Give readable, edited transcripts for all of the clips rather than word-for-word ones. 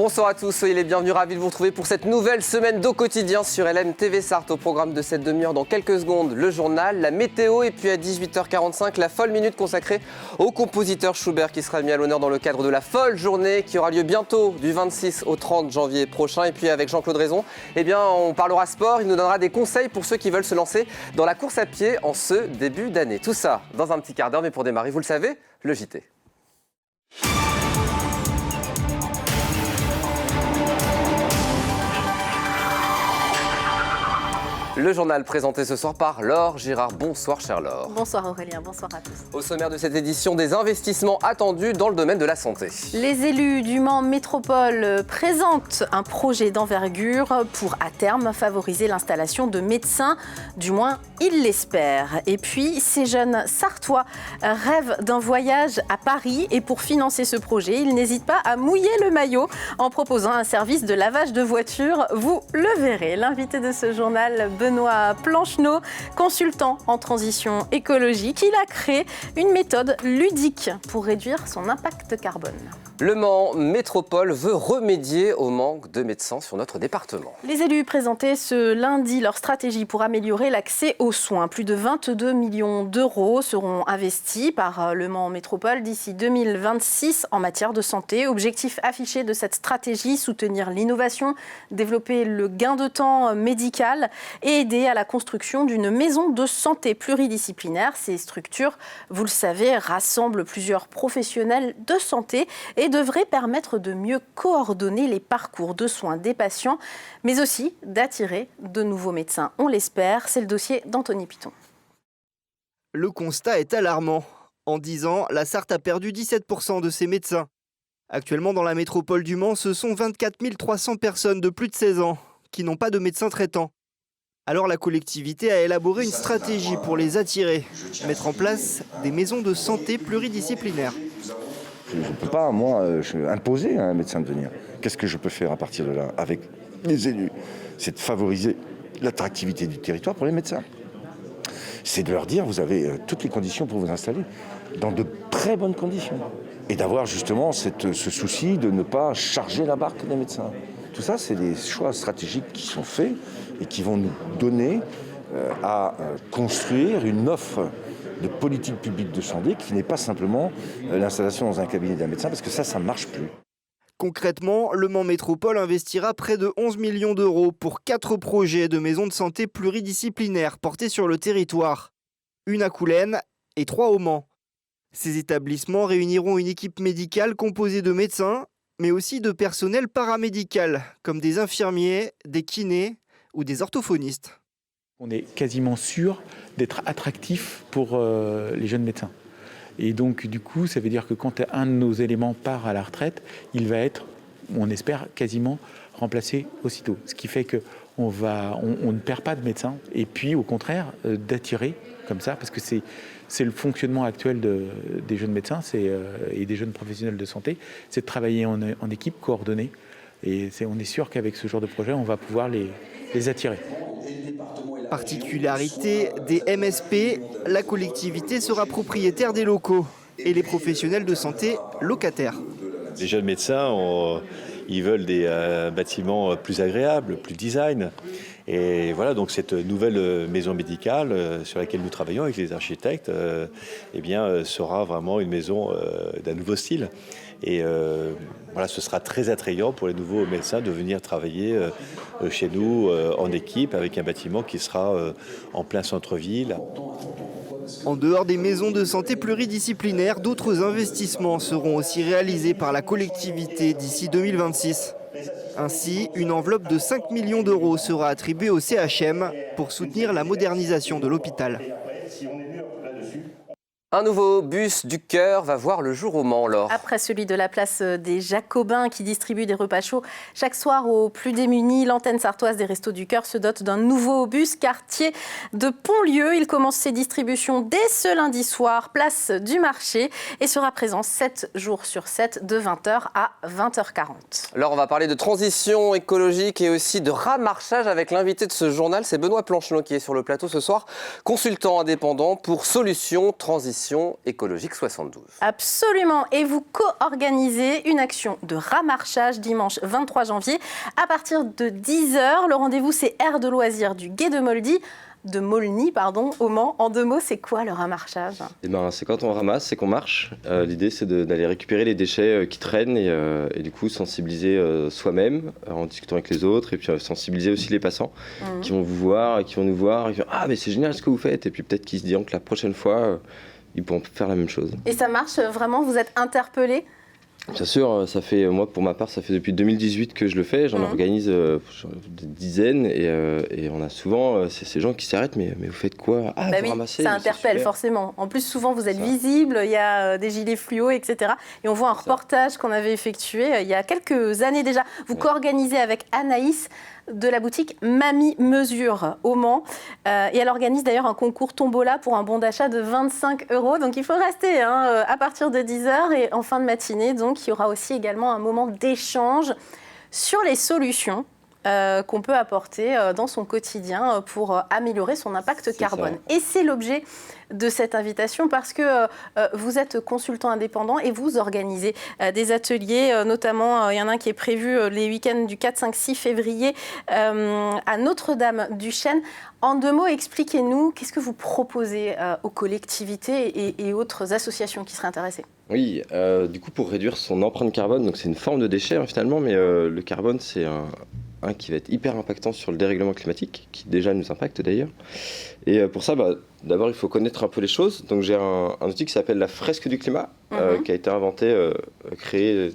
Bonsoir à tous, soyez les bienvenus, ravis de vous retrouver pour cette nouvelle semaine d'Au Quotidien sur LM TV Sarthe. Au programme de cette demi-heure, dans quelques secondes, le journal, la météo et puis à 18h45, la folle minute consacrée au compositeur Schubert qui sera mis à l'honneur dans le cadre de la folle journée qui aura lieu bientôt du 26 au 30 janvier prochain. Et puis avec Jean-Claude Raison, on parlera sport, il nous donnera des conseils pour ceux qui veulent se lancer dans la course à pied en ce début d'année. Tout ça dans un petit quart d'heure, mais pour démarrer, vous le savez, le JT. Le journal présenté ce soir par Laure Girard. Bonsoir chère Laure. Bonsoir Aurélien, bonsoir à tous. Au sommaire de cette édition, des investissements attendus dans le domaine de la santé. Les élus du Mans Métropole présentent un projet d'envergure pour à terme favoriser l'installation de médecins, du moins ils l'espèrent. Et puis ces jeunes Sartois rêvent d'un voyage à Paris et pour financer ce projet, ils n'hésitent pas à mouiller le maillot en proposant un service de lavage de voitures. Vous le verrez. L'invité de ce journal, Benoît Plancheneau, consultant en transition écologique, il a créé une méthode ludique pour réduire son impact carbone. Le Mans Métropole veut remédier au manque de médecins sur notre département. Les élus présentaient ce lundi leur stratégie pour améliorer l'accès aux soins. Plus de 22 millions d'euros seront investis par le Mans Métropole d'ici 2026 en matière de santé. Objectif affiché de cette stratégie, soutenir l'innovation, développer le gain de temps médical et aider à la construction d'une maison de santé pluridisciplinaire. Ces structures, vous le savez, rassemblent plusieurs professionnels de santé et devrait permettre de mieux coordonner les parcours de soins des patients, mais aussi d'attirer de nouveaux médecins. On l'espère, c'est le dossier d'Anthony Piton. Le constat est alarmant. En 10 ans, la Sarthe a perdu 17% de ses médecins. Actuellement, dans la métropole du Mans, ce sont 24 300 personnes de plus de 16 ans qui n'ont pas de médecin traitant. Alors la collectivité a élaboré une stratégie pour les attirer, mettre en place des maisons de santé pluridisciplinaires. Je ne peux pas, moi, imposer à un médecin de venir. Qu'est-ce que je peux faire à partir de là avec les élus? C'est de favoriser l'attractivité du territoire pour les médecins. C'est de leur dire, vous avez toutes les conditions pour vous installer, dans de très bonnes conditions. Et d'avoir justement ce souci de ne pas charger la barque des médecins. Tout ça, c'est des choix stratégiques qui sont faits et qui vont nous donner à construire une offre de politique publique de santé qui n'est pas simplement l'installation dans un cabinet d'un médecin, parce que ça ne marche plus. Concrètement, le Mans Métropole investira près de 11 millions d'euros pour 4 projets de maisons de santé pluridisciplinaires portés sur le territoire. Une à Coulennes et 3 au Mans. Ces établissements réuniront une équipe médicale composée de médecins, mais aussi de personnel paramédical, comme des infirmiers, des kinés ou des orthophonistes. On est quasiment sûr d'être attractif pour les jeunes médecins. Et donc, du coup, ça veut dire que quand un de nos éléments part à la retraite, il va être, on espère, quasiment remplacé aussitôt. Ce qui fait qu'on ne perd pas de médecins. Et puis, au contraire, d'attirer comme ça, parce que c'est le fonctionnement actuel des jeunes médecins et des jeunes professionnels de santé, c'est de travailler en équipe coordonnée. Et on est sûr qu'avec ce genre de projet, on va pouvoir les attirer. Particularité des MSP, la collectivité sera propriétaire des locaux et les professionnels de santé locataires. Les jeunes médecins, ils veulent des bâtiments plus agréables, plus design. Et voilà, donc cette nouvelle maison médicale sur laquelle nous travaillons avec les architectes, sera vraiment une maison d'un nouveau style. Et ce sera très attrayant pour les nouveaux médecins de venir travailler chez nous en équipe avec un bâtiment qui sera en plein centre-ville. En dehors des maisons de santé pluridisciplinaires, d'autres investissements seront aussi réalisés par la collectivité d'ici 2026. Ainsi, une enveloppe de 5 millions d'euros sera attribuée au CHM pour soutenir la modernisation de l'hôpital. Un nouveau bus du cœur va voir le jour au Mans, Laure. Après celui de la place des Jacobins qui distribue des repas chauds chaque soir aux plus démunis, l'antenne sartoise des Restos du Cœur se dote d'un nouveau bus quartier de Pontlieu. Il commence ses distributions dès ce lundi soir, place du marché, et sera présent 7 jours sur 7 de 20h à 20h40. Alors on va parler de transition écologique et aussi de ramarchage avec l'invité de ce journal, c'est Benoît Plancheneau qui est sur le plateau ce soir, consultant indépendant pour Solutions Transition Transition écologique 72. Absolument. Et vous co-organisez une action de ramarchage dimanche 23 janvier à partir de 10h. Le rendez-vous, c'est aire de loisirs du Gué de Maulny, au Mans. En 2 mots, c'est quoi le ramarchage ? C'est quand on ramasse, c'est qu'on marche. L'idée, c'est d'aller récupérer les déchets qui traînent et du coup sensibiliser soi-même en discutant avec les autres et puis sensibiliser aussi les passants qui vont vous voir et qui vont nous voir et qui vont « Ah, mais c'est génial ce que vous faites !» Et puis peut-être qu'ils se diront que la prochaine fois, ils pourront faire la même chose. Et ça marche vraiment ? Vous êtes interpellés ? Bien sûr, moi pour ma part, ça fait depuis 2018 que je le fais. J'en organise des dizaines et on a souvent ces gens qui s'arrêtent. Mais vous faites quoi ? Ah, vous ramassez. Ça interpelle forcément. En plus, souvent vous êtes visible, il y a des gilets fluo, etc. Et on voit un reportage qu'on avait effectué il y a quelques années déjà. Vous co-organisez avec Anaïs de la boutique Mamie Mesure au Mans. Et elle organise d'ailleurs un concours tombola pour un bon d'achat de 25 €. Donc il faut rester à partir de 10h et en fin de matinée. Donc il y aura aussi également un moment d'échange sur les solutions qu'on peut apporter dans son quotidien pour améliorer son impact carbone. Et c'est l'objet de cette invitation parce que vous êtes consultant indépendant et vous organisez des ateliers, notamment il y en a un qui est prévu les week-ends du 4, 5, 6 février à Notre-Dame-du-Chêne. En 2 mots, expliquez-nous, qu'est-ce que vous proposez aux collectivités et autres associations qui seraient intéressées ? Oui, du coup pour réduire son empreinte carbone, donc c'est une forme de déchet finalement, mais le carbone c'est un qui va être hyper impactant sur le dérèglement climatique, qui déjà nous impacte d'ailleurs. Et pour ça, d'abord il faut connaître un peu les choses. Donc j'ai un outil qui s'appelle la fresque du climat, qui a été inventé, créé,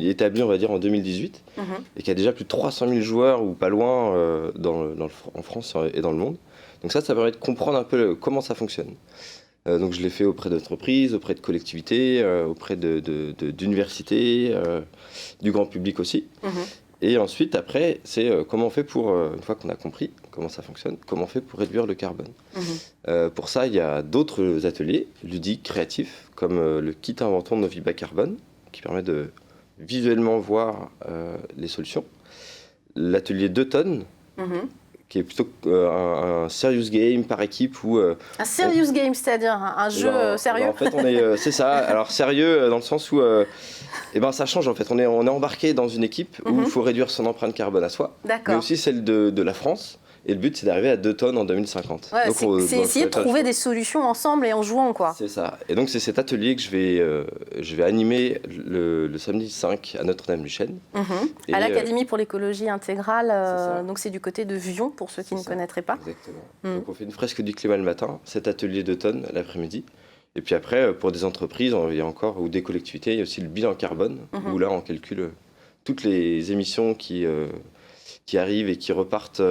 établi on va dire en 2018, et qui a déjà plus de 300 000 joueurs ou pas loin en France et dans le monde. Donc ça permet de comprendre un peu comment ça fonctionne. Donc je l'ai fait auprès d'entreprises, auprès de collectivités, auprès d'universités, du grand public aussi. Et ensuite, après, c'est comment on fait pour, une fois qu'on a compris comment ça fonctionne, comment on fait pour réduire le carbone. Pour ça, il y a d'autres ateliers ludiques, créatifs, comme le kit inventon de Noviba Carbone, qui permet de visuellement voir les solutions. L'atelier 2 tonnes, qui est plutôt un serious game par équipe. Un serious game, c'est-à-dire un jeu sérieux ? En fait, c'est ça. Alors sérieux dans le sens où ça change en fait. On est embarqué dans une équipe où il faut réduire son empreinte carbone à soi, mais aussi celle de la France. Et le but, c'est d'arriver à 2 tonnes en 2050. Ouais, c'est essayer de trouver des solutions ensemble et en jouant, quoi. C'est ça. Et donc, c'est cet atelier que je vais animer le samedi 5 à Notre-Dame-du-Chêne. À l'Académie pour l'écologie intégrale. Donc, c'est du côté de Vion, pour ceux qui ne connaîtraient pas. Exactement. Donc, on fait une fresque du climat le matin, cet atelier 2 tonnes l'après-midi. Et puis après, pour des entreprises, il y a encore, ou des collectivités, il y a aussi le bilan carbone, où là, on calcule toutes les émissions qui arrivent et qui repartent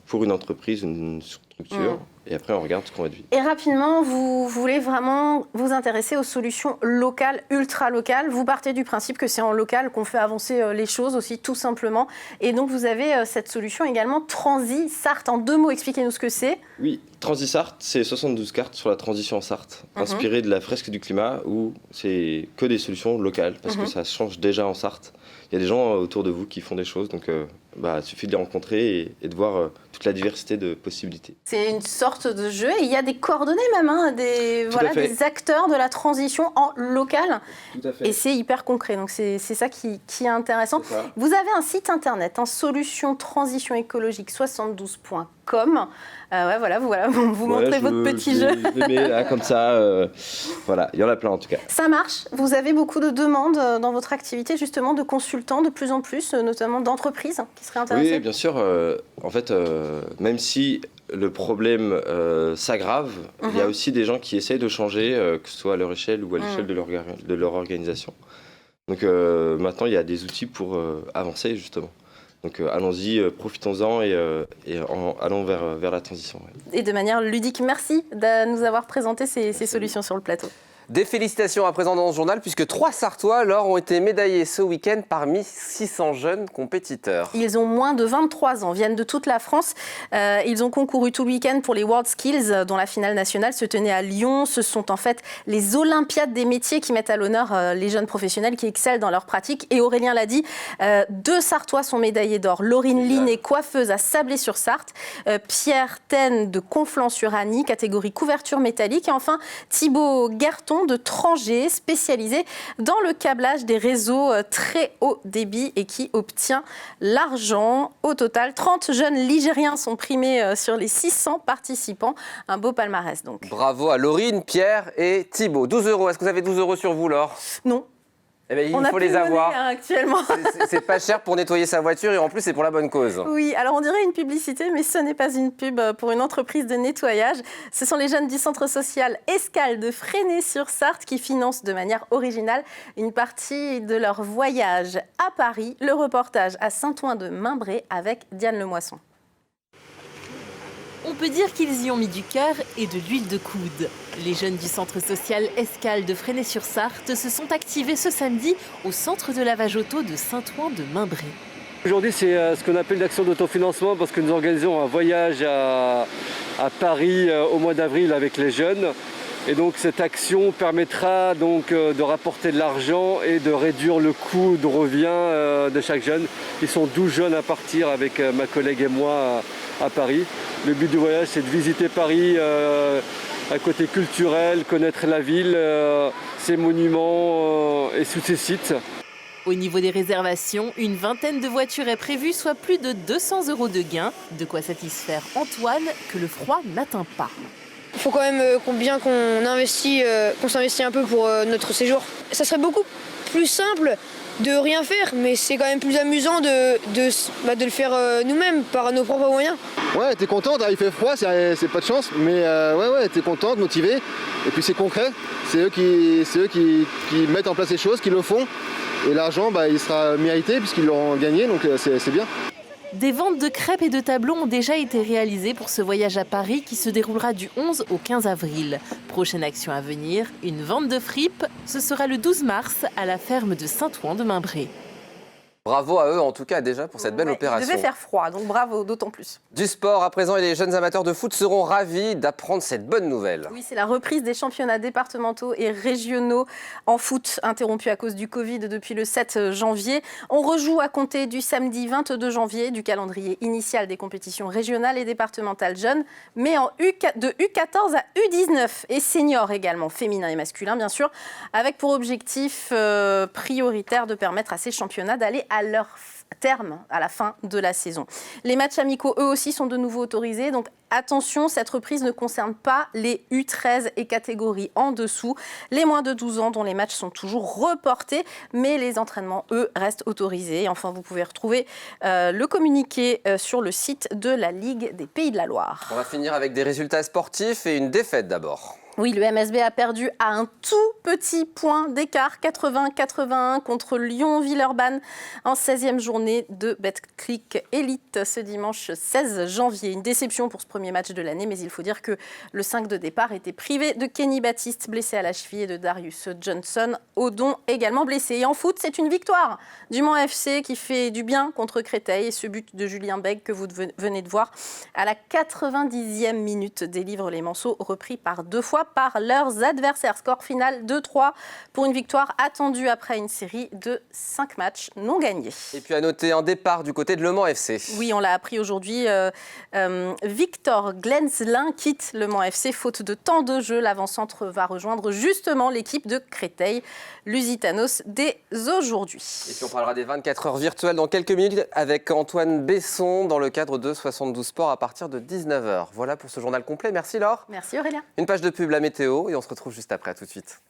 pour une entreprise, une structure. Et après, on regarde ce qu'on réduit. Et rapidement, vous voulez vraiment vous intéresser aux solutions locales, ultra-locales. Vous partez du principe que c'est en local qu'on fait avancer les choses aussi, tout simplement. Et donc, vous avez cette solution également, Transi-Sarthe. En 2 mots, expliquez-nous ce que c'est. Oui, Transi-Sarthe, c'est 72 cartes sur la transition en Sarthe, inspirées de la fresque du climat, où c'est que des solutions locales, parce que ça change déjà en Sarthe. Il y a des gens autour de vous qui font des choses, donc il suffit de les rencontrer et de voir toute la diversité de possibilités. C'est une sorte de jeu et il y a des coordonnées même, des acteurs de la transition en local. Tout à fait. Et c'est hyper concret, donc c'est ça qui est intéressant. Vous avez un site internet, solutionsTransitionEcologique72.com. Vous montrez votre petit jeu. Je les mets là, comme ça, il y en a plein en tout cas. Ça marche. Vous avez beaucoup de demandes dans votre activité, justement, de consultants, de plus en plus, notamment d'entreprises qui seraient intéressées. Oui, bien sûr. En fait, même si le problème s'aggrave, il y a aussi des gens qui essayent de changer, que ce soit à leur échelle ou à l'échelle de leur organisation. Donc maintenant, il y a des outils pour avancer, justement. Donc allons-y, profitons-en et allons vers la transition. Et de manière ludique, merci de nous avoir présenté ces solutions sur le plateau. Des félicitations à présent dans ce journal puisque 3 Sartois ont été médaillés ce week-end parmi 600 jeunes compétiteurs. Ils ont moins de 23 ans, viennent de toute la France. Ils ont concouru tout le week-end pour les World Skills dont la finale nationale se tenait à Lyon. Ce sont en fait les Olympiades des métiers qui mettent à l'honneur les jeunes professionnels qui excellent dans leur pratique. Et Aurélien l'a dit, 2 Sartois sont médaillés d'or. Laurine Line est coiffeuse à Sablé-sur-Sarthe. Pierre Ten de Conflans-sur-Annie, catégorie couverture métallique. Et enfin, Thibaut Guerton de Trangé, spécialisé dans le câblage des réseaux très haut débit et qui obtient l'argent. Au total, 30 jeunes ligériens sont primés sur les 600 participants. Un beau palmarès donc. Bravo à Laurine, Pierre et Thibaut. 12 €. Est-ce que vous avez 12 € sur vous, Laure? Non. Eh bien, On il faut les avoir. Actuellement. C'est pas cher pour nettoyer sa voiture et en plus, c'est pour la bonne cause. Oui, alors on dirait une publicité, mais ce n'est pas une pub pour une entreprise de nettoyage. Ce sont les jeunes du centre social Escale de Fresnay-sur-Sarthe qui financent de manière originale une partie de leur voyage à Paris. Le reportage à Saint-Ouen-de-Mimbré avec Diane Lemoisson. On peut dire qu'ils y ont mis du cœur et de l'huile de coude. Les jeunes du centre social Escale de Fresnay-sur-Sarthe se sont activés ce samedi au centre de lavage auto de Saint-Ouen-de-Mimbré. Aujourd'hui, c'est ce qu'on appelle l'action d'autofinancement parce que nous organisons un voyage à Paris au mois d'avril avec les jeunes. Et donc cette action permettra donc de rapporter de l'argent et de réduire le coût de revient de chaque jeune. Ils sont 12 jeunes à partir avec ma collègue et moi à Paris. Le but du voyage, c'est de visiter Paris, un côté culturel, connaître la ville, ses monuments et tous ses sites. Au niveau des réservations, une vingtaine de voitures est prévue, soit plus de 200 € de gains. De quoi satisfaire Antoine, que le froid n'atteint pas. Il faut quand même qu'on s'investit un peu pour notre séjour. Ça serait beaucoup plus simple de rien faire, mais c'est quand même plus amusant de le faire nous-mêmes, par nos propres moyens. Ouais, t'es contente, il fait froid, c'est pas de chance, mais ouais, t'es contente, motivée, et puis c'est concret, c'est eux qui mettent en place les choses, qui le font, et l'argent, il sera mérité puisqu'ils l'auront gagné, donc c'est bien. Des ventes de crêpes et de tableaux ont déjà été réalisées pour ce voyage à Paris qui se déroulera du 11 au 15 avril. Prochaine action à venir, une vente de fripes. Ce sera le 12 mars à la ferme de Saint-Ouen-de-Mimbré. Bravo à eux en tout cas déjà pour cette belle opération. Il devait faire froid, donc bravo, d'autant plus. Du sport à présent et les jeunes amateurs de foot seront ravis d'apprendre cette bonne nouvelle. Oui, c'est la reprise des championnats départementaux et régionaux en foot interrompus à cause du Covid depuis le 7 janvier. On rejoue à compter du samedi 22 janvier du calendrier initial des compétitions régionales et départementales jeunes, mais de U14 à U19 et seniors également, féminin et masculin bien sûr, avec pour objectif prioritaire de permettre à ces championnats d'aller à leur terme à la fin de la saison. Les matchs amicaux, eux aussi, sont de nouveau autorisés. Donc attention, cette reprise ne concerne pas les U13 et catégories en dessous. Les moins de 12 ans dont les matchs sont toujours reportés, mais les entraînements, eux, restent autorisés. Et enfin, vous pouvez retrouver le communiqué sur le site de la Ligue des Pays de la Loire. On va finir avec des résultats sportifs et une défaite d'abord. Oui, le MSB a perdu à un tout petit point d'écart, 80-81 contre Lyon-Villeurbanne en 16e journée de Betclic Elite ce dimanche 16 janvier. Une déception pour ce premier match de l'année, mais il faut dire que le 5 de départ était privé de Kenny Baptiste, blessé à la cheville, et de Darius Johnson, Odon également blessé. Et en foot, c'est une victoire du Mans FC qui fait du bien contre Créteil. Et ce but de Julien Bègue que vous venez de voir à la 90e minute délivre les Manceaux repris par 2 fois par leurs adversaires. Score final 2-3 pour une victoire attendue après une série de 5 matchs non gagnés. Et puis à noter un départ du côté de Le Mans FC. Oui, on l'a appris aujourd'hui. Victor Glenslin quitte Le Mans FC faute de temps de jeu. L'avant-centre va rejoindre justement l'équipe de Créteil, Lusitanos, dès aujourd'hui. Et puis on parlera des 24 heures virtuelles dans quelques minutes avec Antoine Besson dans le cadre de 72 Sports à partir de 19h. Voilà pour ce journal complet. Merci Laure. Merci Aurélien. Une page de pub, la météo, et on se retrouve juste après. À tout de suite.